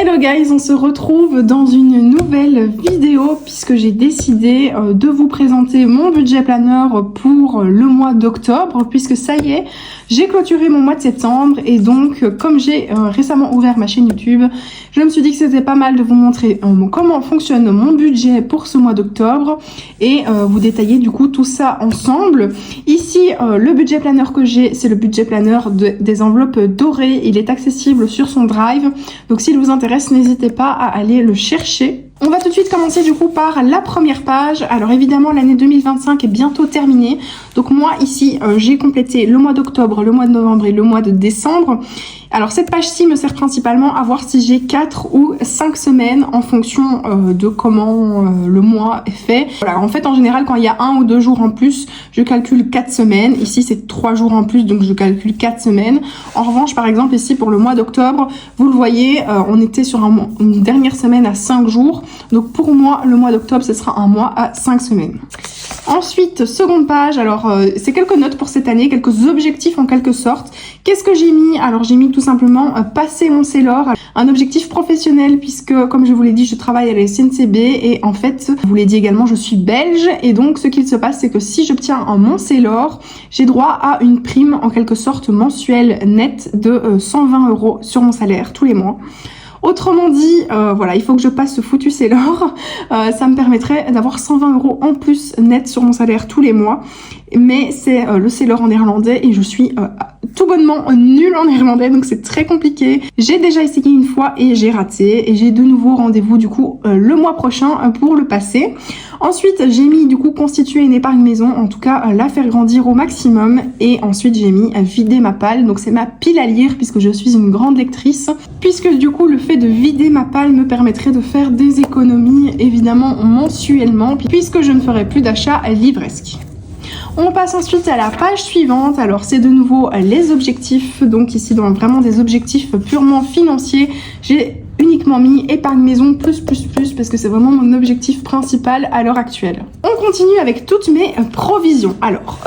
Hello guys, on se retrouve dans une nouvelle vidéo puisque j'ai décidé de vous présenter mon budget planeur pour le mois d'octobre, puisque ça y est, j'ai clôturé mon mois de septembre et donc comme j'ai récemment ouvert ma chaîne YouTube, je me suis dit que c'était pas mal de vous montrer comment fonctionne mon budget pour ce mois d'octobre et vous détailler du coup tout ça ensemble. Ici, le budget planeur que j'ai, c'est le budget planeur des enveloppes dorées. Il est accessible sur son Drive, donc s'il vous intéresse, n'hésitez pas à aller le chercher. On va tout de suite commencer du coup par la première page. Alors évidemment, l'année 2025 est bientôt terminée. Donc moi ici, j'ai complété le mois d'octobre, le mois de novembre et le mois de décembre. Alors cette page-ci me sert principalement à voir si j'ai 4 ou 5 semaines en fonction de comment le mois est fait. Voilà, en fait en général quand il y a 1 ou 2 jours en plus, je calcule 4 semaines. Ici c'est 3 jours en plus, donc je calcule 4 semaines. En revanche par exemple ici pour le mois d'octobre, vous le voyez, on était sur une dernière semaine à 5 jours. Donc pour moi le mois d'octobre ce sera un mois à 5 semaines. Ensuite, seconde page, alors c'est quelques notes pour cette année, quelques objectifs en quelque sorte. Qu'est-ce que j'ai mis? Alors j'ai mis tout simplement passer mon CELOR, un objectif professionnel puisque comme je vous l'ai dit, je travaille à la SNCB et en fait, je vous l'ai dit également, je suis belge et donc ce qu'il se passe c'est que si j'obtiens mon CELOR, j'ai droit à une prime en quelque sorte mensuelle nette de 120 € sur mon salaire tous les mois. Autrement dit, voilà, il faut que je passe ce foutu CELOR. Ça me permettrait d'avoir 120 € en plus net sur mon salaire tous les mois. Mais c'est le CELOR en néerlandais et je suis tout bonnement nulle en néerlandais, donc c'est très compliqué. J'ai déjà essayé une fois et j'ai raté. Et j'ai de nouveau rendez-vous du coup le mois prochain pour le passer. Ensuite, j'ai mis du coup constituer une épargne maison, en tout cas la faire grandir au maximum. Et ensuite, j'ai mis vider ma palle. Donc c'est ma pile à lire puisque je suis une grande lectrice. Puisque du coup, le fait de vider ma palle me permettrait de faire des économies évidemment mensuellement puisque je ne ferai plus d'achats livresques. On passe ensuite à la page suivante. Alors c'est de nouveau les objectifs. Donc ici dans vraiment des objectifs purement financiers, j'ai uniquement mis épargne maison plus parce que c'est vraiment mon objectif principal à l'heure actuelle. On continue avec toutes mes provisions. Alors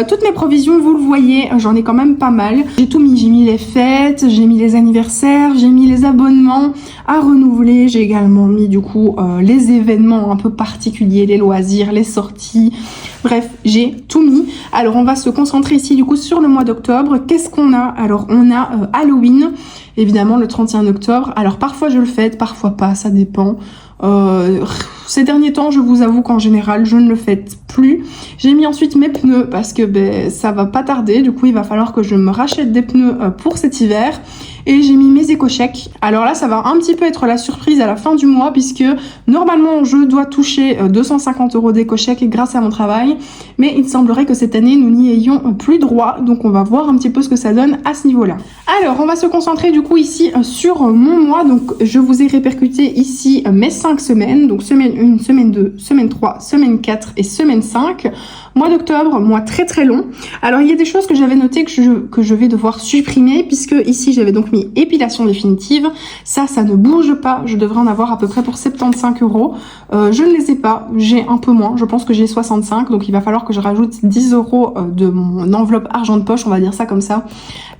toutes mes provisions, vous le voyez, j'en ai quand même pas mal. J'ai tout mis, j'ai mis les fêtes, j'ai mis les anniversaires, j'ai mis les abonnements à renouveler, j'ai également mis du coup les événements un peu particuliers, les loisirs, les sorties. Bref, j'ai tout mis. Alors on va se concentrer ici du coup sur le mois d'octobre. Qu'est-ce qu'on a? Alors on a Halloween, évidemment le 31 octobre. Alors parfois je le fête, parfois pas, ça dépend. Ces derniers temps, je vous avoue qu'en général, je ne le fête plus. J'ai mis ensuite mes pneus parce que ça va pas tarder. Du coup, il va falloir que je me rachète des pneus pour cet hiver. Et j'ai mis mes éco-chèques. Alors là, ça va un petit peu être la surprise à la fin du mois puisque normalement, je dois toucher 250 € d'éco-chèques grâce à mon travail. Mais il semblerait que cette année, nous n'y ayons plus droit. Donc, on va voir un petit peu ce que ça donne à ce niveau-là. Alors, on va se concentrer du coup ici sur mon mois. Donc, je vous ai répercuté ici mes 5 semaines. Donc, semaine 1, semaine 2, semaine 3, semaine 4 et semaine 5. Mois d'octobre, mois très long. Alors il y a des choses que j'avais notées que je vais devoir supprimer puisque ici j'avais donc mis épilation définitive. Ça ne bouge pas. Je devrais en avoir à peu près pour 75 €. Je ne les ai pas. J'ai un peu moins. Je pense que j'ai 65. Donc il va falloir que je rajoute 10 € de mon enveloppe argent de poche, on va dire ça comme ça,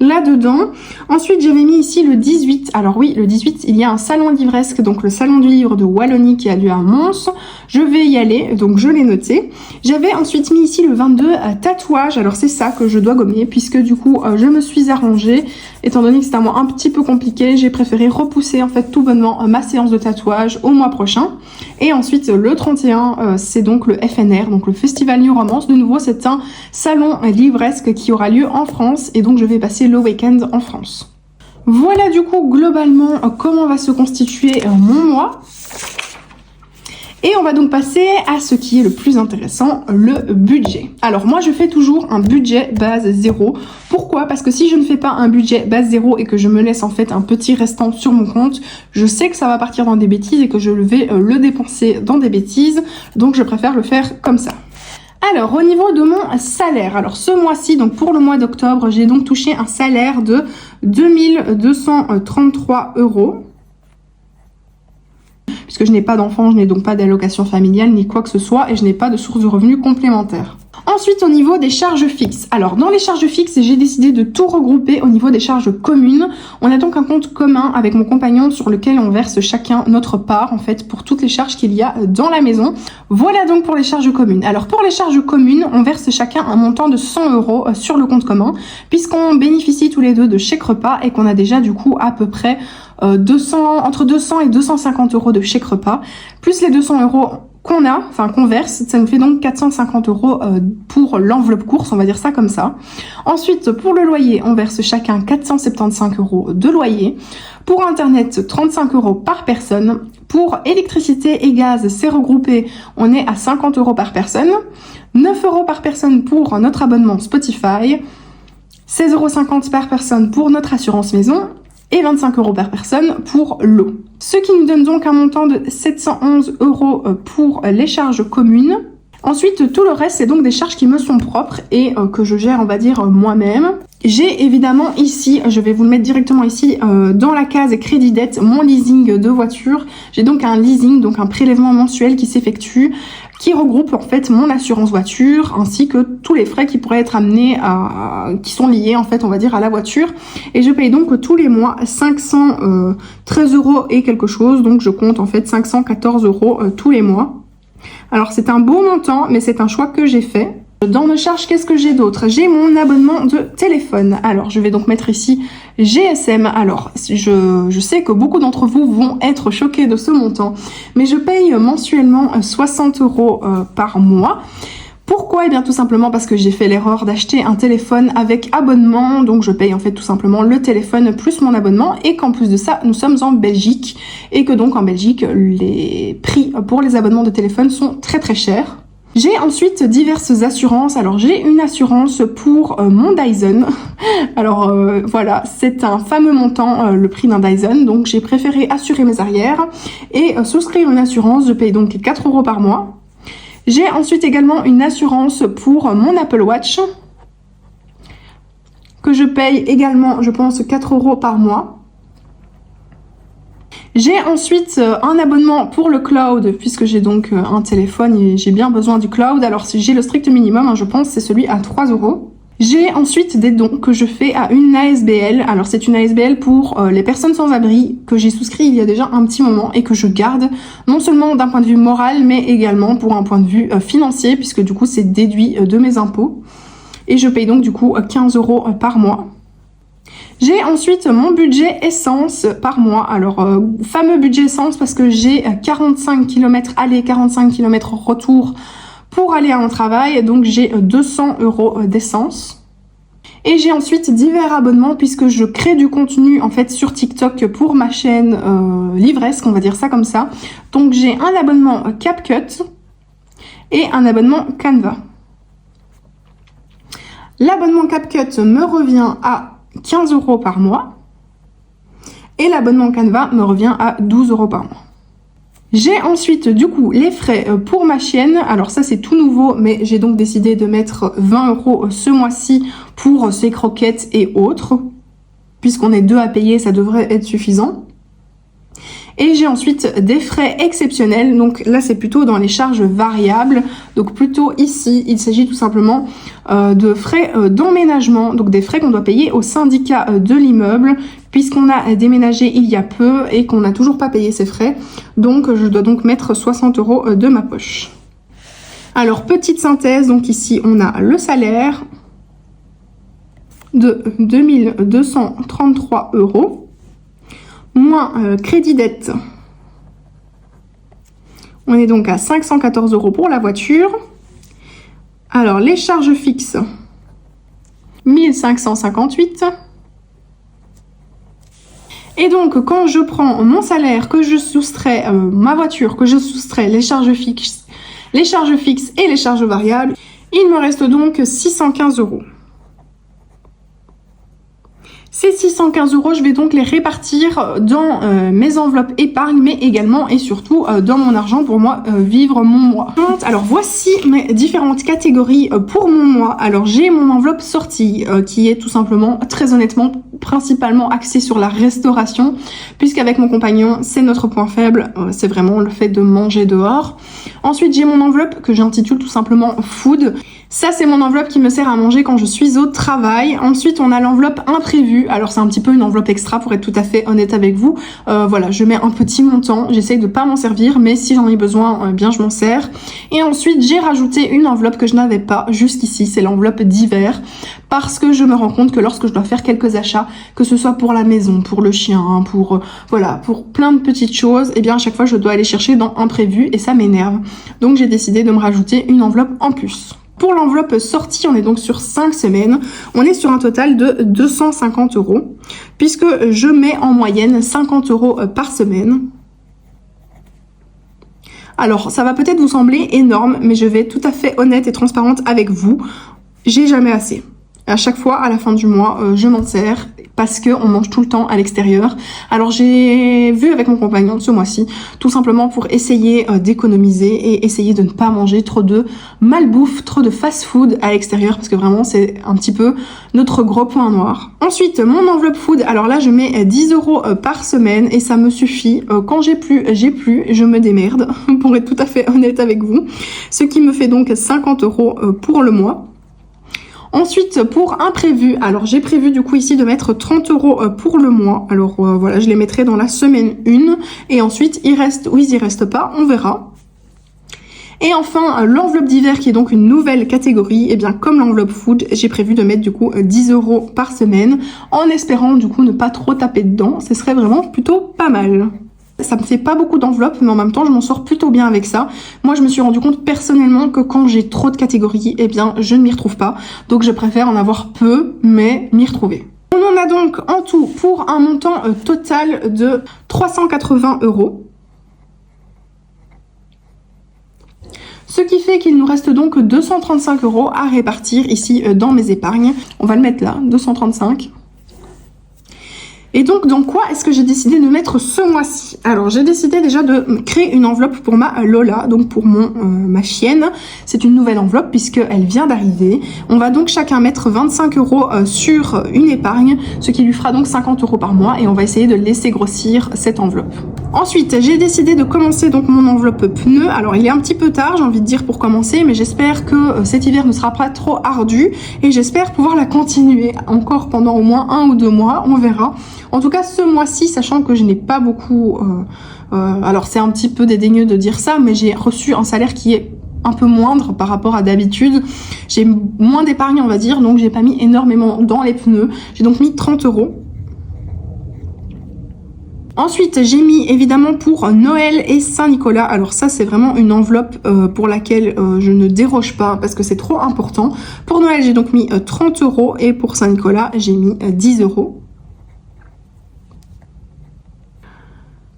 là-dedans. Ensuite j'avais mis ici le 18. Alors oui, le 18, il y a un salon livresque, donc le salon du livre de Wallonie qui a lieu à Mons. Je vais y aller, donc je l'ai noté. J'avais ensuite mis ici le 22 tatouage. Alors c'est ça que je dois gommer puisque du coup je me suis arrangée. Étant donné que c'était un mois un petit peu compliqué, j'ai préféré repousser en fait tout bonnement ma séance de tatouage au mois prochain. Et ensuite le 31, c'est donc le FNR, donc le Festival New Romance. De nouveau, c'est un salon livresque qui aura lieu en France et donc je vais passer le week-end en France. Voilà du coup globalement comment va se constituer mon mois. Et on va donc passer à ce qui est le plus intéressant, le budget. Alors moi je fais toujours un budget base 0. Pourquoi? Parce que si je ne fais pas un budget base 0 et que je me laisse en fait un petit restant sur mon compte, je sais que ça va partir dans des bêtises et que je vais le dépenser dans des bêtises. Donc je préfère le faire comme ça. Alors au niveau de mon salaire, alors ce mois-ci, donc pour le mois d'octobre, j'ai donc touché un salaire de 2233 €. Puisque je n'ai pas d'enfant, je n'ai donc pas d'allocation familiale ni quoi que ce soit et je n'ai pas de source de revenus complémentaire. Ensuite, au niveau des charges fixes. Alors, dans les charges fixes, j'ai décidé de tout regrouper au niveau des charges communes. On a donc un compte commun avec mon compagnon sur lequel on verse chacun notre part, en fait, pour toutes les charges qu'il y a dans la maison. Voilà donc pour les charges communes. Alors, pour les charges communes, on verse chacun un montant de 100 € sur le compte commun, puisqu'on bénéficie tous les deux de chèques repas et qu'on a déjà, du coup, à peu près entre 200 et 250 € de chèques repas, plus les 200 € qu'on verse, ça nous fait donc 450 € pour l'enveloppe course, on va dire ça comme ça. Ensuite, pour le loyer, on verse chacun 475 € de loyer. Pour Internet, 35 € par personne. Pour électricité et gaz, c'est regroupé, on est à 50 € par personne. 9 € par personne pour notre abonnement Spotify. 16,50 € par personne pour notre assurance maison. Et 25 € par personne pour l'eau. Ce qui nous donne donc un montant de 711 € pour les charges communes. Ensuite, tout le reste, c'est donc des charges qui me sont propres et que je gère, on va dire, moi-même. J'ai évidemment ici, je vais vous le mettre directement ici, dans la case crédit dette, mon leasing de voiture. J'ai donc un leasing, donc un prélèvement mensuel qui s'effectue, qui regroupe en fait mon assurance voiture, ainsi que tous les frais qui pourraient être amenés qui sont liés en fait, on va dire, à la voiture. Et je paye donc tous les mois 513 € et quelque chose, donc je compte en fait 514 € tous les mois. Alors c'est un beau montant, mais c'est un choix que j'ai fait. Dans mes charges, qu'est-ce que j'ai d'autre? J'ai mon abonnement de téléphone. Alors je vais donc mettre ici GSM. Alors je sais que beaucoup d'entre vous vont être choqués de ce montant, mais je paye mensuellement 60 € par mois. Pourquoi? Eh bien tout simplement parce que j'ai fait l'erreur d'acheter un téléphone avec abonnement, donc je paye en fait tout simplement le téléphone plus mon abonnement, et qu'en plus de ça, nous sommes en Belgique, et que donc en Belgique, les prix pour les abonnements de téléphone sont très très chers. J'ai ensuite diverses assurances. Alors j'ai une assurance pour mon Dyson. Alors voilà, c'est un fameux montant, le prix d'un Dyson, donc j'ai préféré assurer mes arrières et souscrire une assurance. Je paye donc 4 € par mois. J'ai ensuite également une assurance pour mon Apple Watch, que je paye également, je pense, 4 € par mois. J'ai ensuite un abonnement pour le cloud, puisque j'ai donc un téléphone et j'ai bien besoin du cloud. Alors si j'ai le strict minimum, je pense, c'est celui à 3 €. J'ai ensuite des dons que je fais à une ASBL. Alors c'est une ASBL pour les personnes sans abri que j'ai souscrit il y a déjà un petit moment et que je garde non seulement d'un point de vue moral, mais également pour un point de vue financier, puisque du coup c'est déduit de mes impôts. Et je paye donc du coup 15 € par mois. J'ai ensuite mon budget essence par mois. Alors fameux budget essence parce que j'ai 45 km aller, 45 km retour pour aller à mon travail, donc j'ai 200 € d'essence. Et j'ai ensuite divers abonnements puisque je crée du contenu en fait sur TikTok pour ma chaîne livresque, on va dire ça comme ça. Donc j'ai un abonnement CapCut et un abonnement Canva. L'abonnement CapCut me revient à 15 € par mois et l'abonnement Canva me revient à 12 € par mois. J'ai ensuite du coup les frais pour ma chienne. Alors ça c'est tout nouveau, mais j'ai donc décidé de mettre 20 € ce mois-ci pour ses croquettes et autres. Puisqu'on est 2 à payer, ça devrait être suffisant. Et j'ai ensuite des frais exceptionnels, donc là c'est plutôt dans les charges variables, donc plutôt ici il s'agit tout simplement de frais d'emménagement, donc des frais qu'on doit payer au syndicat de l'immeuble, puisqu'on a déménagé il y a peu et qu'on n'a toujours pas payé ces frais, donc je dois donc mettre 60 € de ma poche. Alors petite synthèse, donc ici on a le salaire de 2233 €. Moins crédit dette, on est donc à 514 € pour la voiture. Alors les charges fixes, 1558. Et donc quand je prends mon salaire, que je soustrais ma voiture, que je soustrais les charges fixes et les charges variables, il me reste donc 615 €. Ces 615 €, je vais donc les répartir dans mes enveloppes épargne, mais également et surtout dans mon argent pour moi vivre mon mois. Alors voici mes différentes catégories pour mon mois. Alors j'ai mon enveloppe sortie qui est tout simplement, très honnêtement, principalement axée sur la restauration, puisqu'avec mon compagnon, c'est notre point faible, c'est vraiment le fait de manger dehors. Ensuite j'ai mon enveloppe que j'intitule tout simplement food. Ça, c'est mon enveloppe qui me sert à manger quand je suis au travail. Ensuite, on a l'enveloppe imprévue. Alors, c'est un petit peu une enveloppe extra pour être tout à fait honnête avec vous. Voilà, je mets un petit montant. J'essaye de pas m'en servir, mais si j'en ai besoin, bien, je m'en sers. Et ensuite, j'ai rajouté une enveloppe que je n'avais pas jusqu'ici. C'est l'enveloppe d'hiver. Parce que je me rends compte que lorsque je dois faire quelques achats, que ce soit pour la maison, pour le chien, pour voilà, pour plein de petites choses, et bien à chaque fois, je dois aller chercher dans imprévu et ça m'énerve. Donc, j'ai décidé de me rajouter une enveloppe en plus. Pour l'enveloppe sortie, on est donc sur 5 semaines. On est sur un total de 250 €, puisque je mets en moyenne 50 € par semaine. Alors, ça va peut-être vous sembler énorme, mais je vais être tout à fait honnête et transparente avec vous. J'ai jamais assez. À chaque fois, à la fin du mois, je m'en sers parce qu'on mange tout le temps à l'extérieur. Alors j'ai vu avec mon compagnon ce mois-ci, tout simplement pour essayer d'économiser et essayer de ne pas manger trop de malbouffe, trop de fast-food à l'extérieur, parce que vraiment c'est un petit peu notre gros point noir. Ensuite, mon enveloppe food, alors là je mets 10 € par semaine et ça me suffit. Quand j'ai plus, je me démerde, pour être tout à fait honnête avec vous. Ce qui me fait donc 50 € pour le mois. Ensuite, pour imprévu, alors j'ai prévu du coup ici de mettre 30 € pour le mois. Alors voilà, je les mettrai dans la semaine 1 et ensuite il reste ou il reste pas, on verra. Et enfin, l'enveloppe d'hiver qui est donc une nouvelle catégorie, et bien comme l'enveloppe food, j'ai prévu de mettre du coup 10 € par semaine en espérant du coup ne pas trop taper dedans. Ce serait vraiment plutôt pas mal. Ça me fait pas beaucoup d'enveloppes, mais en même temps, je m'en sors plutôt bien avec ça. Moi, je me suis rendu compte personnellement que quand j'ai trop de catégories, eh bien, je ne m'y retrouve pas. Donc, je préfère en avoir peu, mais m'y retrouver. On en a donc en tout pour un montant total de 380 €. Ce qui fait qu'il nous reste donc 235 € à répartir ici dans mes épargnes. On va le mettre là, 235. Et donc, dans quoi est-ce que j'ai décidé de mettre ce mois-ci? Alors, j'ai décidé déjà de créer une enveloppe pour ma Lola, donc pour ma chienne. C'est une nouvelle enveloppe puisqu'elle vient d'arriver. On va donc chacun mettre 25 € sur une épargne, ce qui lui fera donc 50 € par mois et on va essayer de laisser grossir cette enveloppe. Ensuite, j'ai décidé de commencer donc mon enveloppe pneus. Alors, il est un petit peu tard, j'ai envie de dire, pour commencer, mais j'espère que cet hiver ne sera pas trop ardu et j'espère pouvoir la continuer encore pendant au moins 1 ou 2 mois, on verra. En tout cas, ce mois-ci, sachant que je n'ai pas beaucoup... alors, c'est un petit peu dédaigneux de dire ça, mais j'ai reçu un salaire qui est un peu moindre par rapport à d'habitude. J'ai moins d'épargne, on va dire, donc j'ai pas mis énormément dans les pneus. J'ai donc mis 30 €. Ensuite, j'ai mis évidemment pour Noël et Saint-Nicolas. Alors ça, c'est vraiment une enveloppe pour laquelle je ne déroge pas parce que c'est trop important. Pour Noël, j'ai donc mis 30 € et pour Saint-Nicolas, j'ai mis 10 €.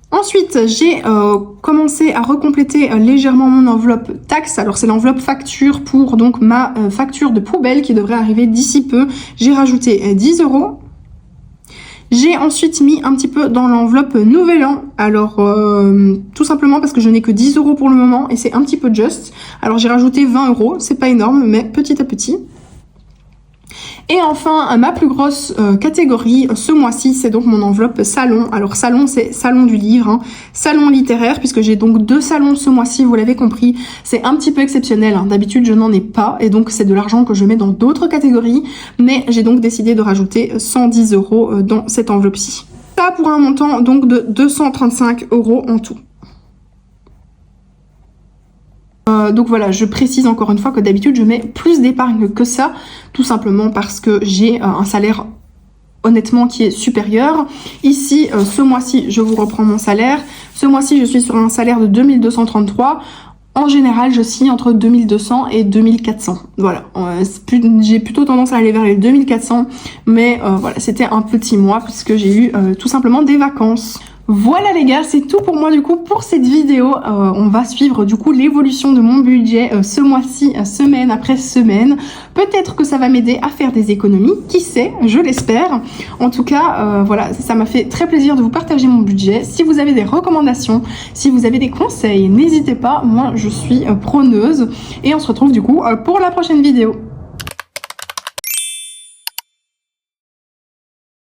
Ensuite, j'ai commencé à recompléter légèrement mon enveloppe taxe. Alors, c'est l'enveloppe facture pour donc ma facture de poubelle qui devrait arriver d'ici peu. J'ai rajouté 10 €. J'ai ensuite mis un petit peu dans l'enveloppe Nouvel An. Alors, tout simplement parce que je n'ai que 10 € pour le moment et c'est un petit peu juste. Alors, j'ai rajouté 20 €. C'est pas énorme, mais petit à petit. Et enfin, ma plus grosse catégorie ce mois-ci, c'est donc mon enveloppe salon. Alors salon, c'est salon du livre, hein. Salon littéraire, puisque j'ai donc 2 salons ce mois-ci, vous l'avez compris. C'est un petit peu exceptionnel, hein. D'habitude, je n'en ai pas, et donc c'est de l'argent que je mets dans d'autres catégories. Mais j'ai donc décidé de rajouter 110 € dans cette enveloppe-ci. Ça pour un montant donc de 235 € en tout. Donc voilà, je précise encore une fois que d'habitude je mets plus d'épargne que ça, tout simplement parce que j'ai un salaire honnêtement qui est supérieur. Ici, ce mois-ci, je vous reprends mon salaire. Ce mois-ci, je suis sur un salaire de 2233. En général, je signe entre 2200 et 2400. Voilà, j'ai plutôt tendance à aller vers les 2400, mais voilà, c'était un petit mois puisque j'ai eu tout simplement des vacances. Voilà les gars, c'est tout pour moi du coup pour cette vidéo. On va suivre du coup l'évolution de mon budget ce mois-ci, semaine après semaine. Peut-être que ça va m'aider à faire des économies, qui sait, je l'espère. En tout cas, voilà, ça m'a fait très plaisir de vous partager mon budget. Si vous avez des recommandations, si vous avez des conseils, n'hésitez pas, moi je suis preneuse. Et on se retrouve du coup pour la prochaine vidéo.